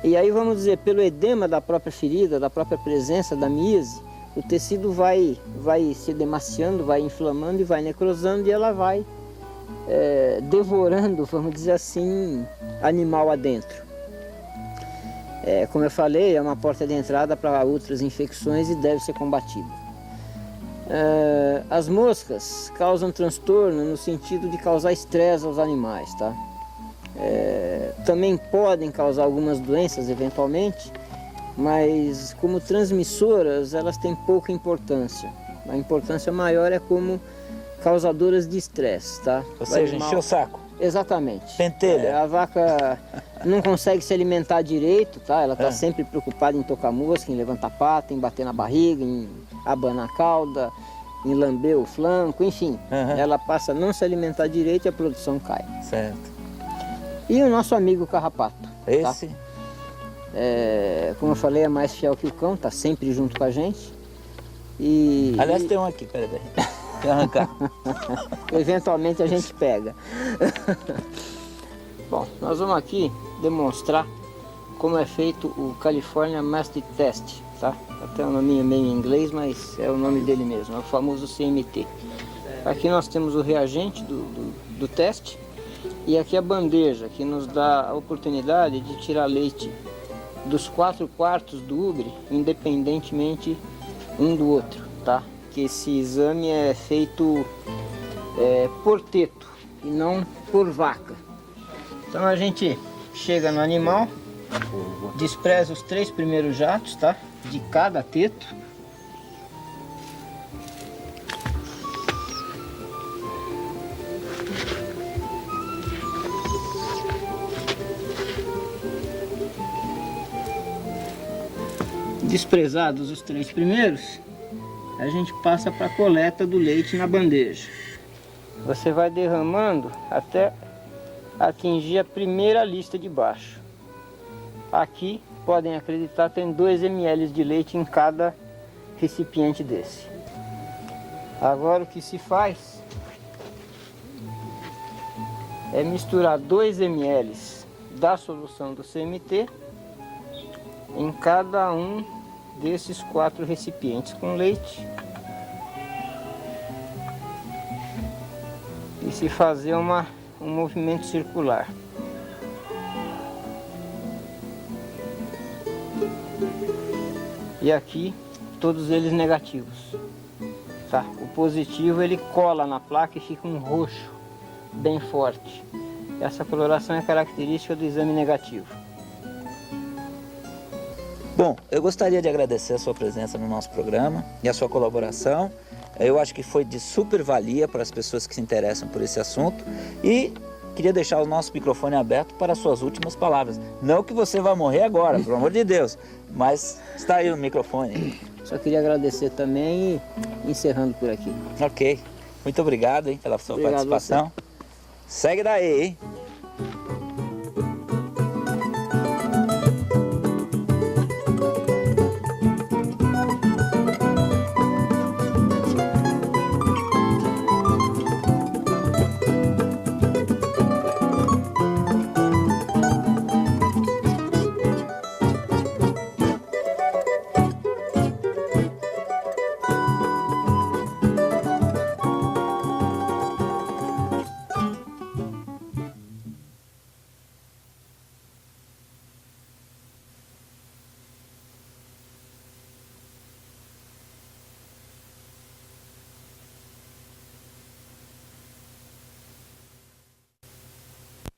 E aí, vamos dizer, pelo edema da própria ferida, da própria presença da miase, o tecido vai se demaciando, vai inflamando e vai necrosando, e ela vai devorando, vamos dizer assim, animal adentro. Como eu falei, é uma porta de entrada para outras infecções e deve ser combatida. As moscas causam transtorno no sentido de causar estresse aos animais, tá? Também podem causar algumas doenças eventualmente, mas como transmissoras elas têm pouca importância. A importância maior é como causadoras de estresse, tá? Ou seja, encher o saco. Exatamente. Pentelha. A vaca não consegue se alimentar direito, tá? Ela está sempre preocupada em tocar mosca, em levantar pata, em bater na barriga, em abanar a cauda, em lamber o flanco, enfim. Ela passa a não se alimentar direito e a produção cai. Certo. E o nosso amigo carrapato. Esse? Tá? Como eu falei, é mais fiel que o cão, tá sempre junto com a gente. Aliás, tem um aqui, peraí. Deixa eu arrancar. Eventualmente a gente pega. Bom, nós vamos aqui demonstrar como é feito o California Mastiff Test, tá? Até o nome meio em inglês, mas é o nome dele mesmo, é o famoso CMT. Aqui nós temos o reagente do teste e aqui a bandeja que nos dá a oportunidade de tirar leite dos 4/4 do úgre, independentemente um do outro, tá? Que esse exame é feito por teto e não por vaca. Então a gente chega no animal, despreza os 3 primeiros jatos, tá? De cada teto. Desprezados os 3 primeiros, a gente passa para a coleta do leite na bandeja. Você vai derramando até atingir a primeira lista de baixo. Aqui, podem acreditar, tem 2 ml de leite em cada recipiente desse. Agora o que se faz é misturar 2 ml da solução do CMT em cada um desses 4 recipientes com leite e se fazer um movimento circular. E aqui todos eles negativos, tá? O positivo ele cola na placa e fica um roxo bem forte. Essa coloração é característica do exame negativo. Bom, eu gostaria de agradecer a sua presença no nosso programa e a sua colaboração. Eu acho que foi de super valia para as pessoas que se interessam por esse assunto e queria deixar o nosso microfone aberto para as suas últimas palavras. Não que você vá morrer agora, pelo amor de Deus, mas está aí o microfone. Só queria agradecer também e encerrando por aqui. Ok, muito obrigado pela sua participação. Segue daí, hein?